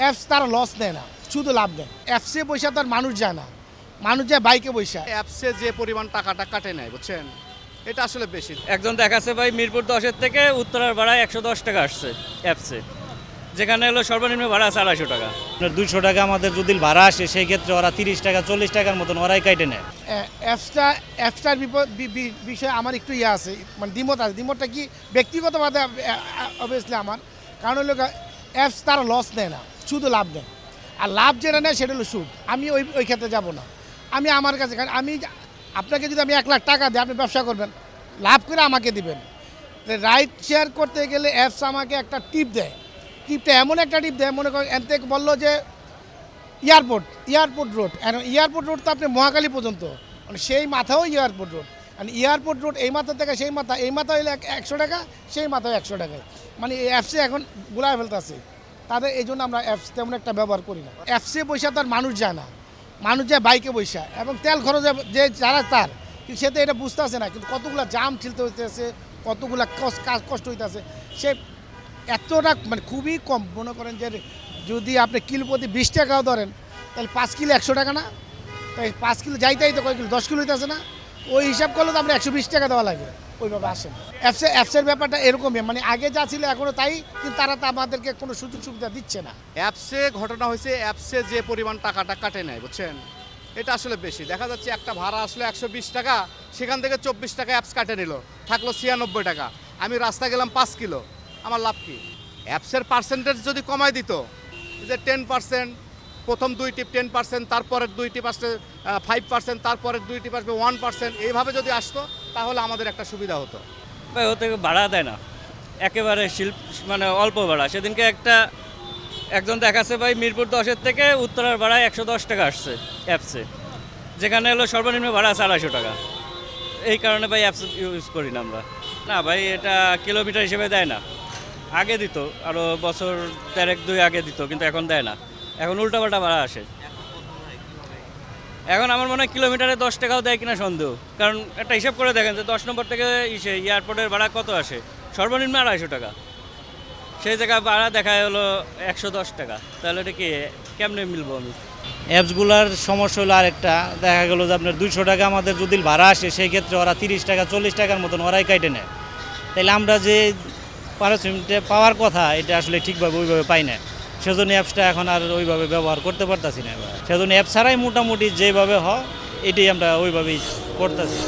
Apps তারা loss নেয় না, শুধু লাভ নেয়। অ্যাপসে পয়সা তার মানুষ যায় না, মানুষ যায় বাইকে পয়সা। অ্যাপসে যে পরিমাণ টাকাটা কাটে নেয় বুঝছেন, এটা আসলে বেশি। একজন দেখাচ্ছে ভাই মিরপুর 10-এর থেকে উত্তরার ভাড়া 110 টাকা আসছে অ্যাপসে, যেখানে হলো সর্বনিম্ন ভাড়া আছে 250 টাকা। 200 টাকা আমাদের যদি ভাড়া আসে সেই ক্ষেত্রে ওরা 30 টাকা 40 টাকার মতন ওরাই কাটে নেয়। অ্যাপসটার বিষয়ে আমার একটু ইয়ে আছে, মানে দ্বিমত আছে। দ্বিমতটা কি ব্যক্তিগতভাবে অবভিয়াসলি আমার, কারণ হলো অ্যাপস তারা লস নেয় না, শুধু লাভ নেয়। আর লাভ যেটা নেয় সেটা হলো সুদ। আমি ওই ক্ষেত্রে যাব না। আমি আমার কাছে, কারণ আপনাকে যদি আমি 1 লাখ টাকা দিই, আপনি ব্যবসা করবেন, লাভ করে আমাকে দিবেন। রাইড শেয়ার করতে গেলে অ্যাপস আমাকে একটা টিপ দেয়। টিপটা এমন একটা টিপ দেয়, মনে করেন এন থেকে বললো যে এয়ারপোর্ট রোড, এয়ারপোর্ট রোড তো আপনি মহাকালী পর্যন্ত, মানে সেই মাথাও এয়ারপোর্ট রোড। আর এয়ারপোর্ট রোড এই মাথা থেকে সেই মাথা, এই মাথা হইলে 100 টাকা, সেই মাথাও 100 টাকায়। মানে এই অ্যাপসে এখন গুলায় ফেলতেছে তাদের, এই জন্য আমরা অ্যাপস তেমন একটা ব্যবহার করি না। অ্যাপসে পয়সা তার মানুষ যায় না, মানুষ যায় বাইকে পয়সা, এবং তেল খরচে যে যারা তার, কিন্তু সে তো এটা বুঝতেছে না। কিন্তু কতগুলো জাম ঠেলতে হইতেছে, কতগুলো কষ্ট হইতেছে, সে এতটা মানে খুবই কম। মনে করেন যে যদি আপনি কিলো প্রতি 20 টাকাও ধরেন, তাহলে 5 কিলো 100 টাকা না? তাই 5 কিলো যাইতেই তো কয় কিলো, 10 কিলো হইতেছে না? ওই হিসাব করলে তো আমরা 120 টাকা দেওয়া লাগে, ওইভাবে আসে না। অ্যাপসের ব্যাপারটা এরকমই, মানে আগে যা ছিল এখনও তাই, কিন্তু তারা তো আমাদেরকে কোনো সুযোগ সুবিধা দিচ্ছে না। অ্যাপসে ঘটনা হয়েছে, অ্যাপসে যে পরিমাণ টাকাটা কাটে নেয় বুঝছেন, এটা আসলে বেশি। দেখা যাচ্ছে একটা ভাড়া আসলে 120 টাকা, সেখান থেকে 24 টাকা অ্যাপস কাটে নিল, থাকলো 96 টাকা। আমি রাস্তা গেলাম 5 কিলো, আমার লাভ কি? অ্যাপসের পার্সেন্টেজ যদি কমায় দিত, যে 10%, প্রথম 2 টিপ 10%, তারপরের 2 টিপ আসতে 5%, তারপরের 2 টিপ আসবে 1%, এইভাবে যদি আসতো তাহলে আমাদের একটা সুবিধা হতো। ভাই ওতে ভাড়া দেয় না, একেবারে মানে অল্প ভাড়া। সেদিনকে একজন দেখাচ্ছে ভাই মিরপুর 10-এর থেকে উত্তরার ভাড়া 110 টাকা আসছে অ্যাপসে, যেখানে হলো সর্বনিম্ন ভাড়া আছে 250 টাকা। এই কারণে ভাই অ্যাপস ইউজ করি না আমরা। না ভাই, এটা কিলোমিটার হিসেবে দেয় না। আগে দিত, আরও বছর 1-2 আগে দিত, কিন্তু এখন দেয় না। এখন উল্টাপাল্টা ভাড়া আসে। এখন আমার মনে হয় কিলোমিটারে 10 টাকাও দেয় কিনা সন্দেহ। কারণ একটা হিসাব করে দেখেন যে 10 নম্বর থেকে এয়ারপোর্টের ভাড়া কত আসে, সর্বনিম্ন 250 টাকা। সেই জায়গায় ভাড়া দেখায় হলো 110 টাকা। তাহলে এটা কি কেমনে মিলবো আমি? অ্যাপসগুলার সমস্যা হলো আরেকটা, দেখা গেলো যে আপনার 200 টাকা আমাদের যদি ভাড়া আসে সেই ক্ষেত্রে ওরা 30 টাকা 40 টাকার মতন ওরাই কাটে নেয়। তাইলে আমরা যে পারিশ্রমিকটা পাওয়ার কথা, এটা আসলে ঠিকভাবে ওইভাবে পাই না। সেজন্য অ্যাপসটা এখন আর ওইভাবে ব্যবহার করতে পারতাছি না। সেজন্য অ্যাপ ছাড়াই মোটামুটি যেভাবে হয় এটাই আমরা ওইভাবেই করতেছি।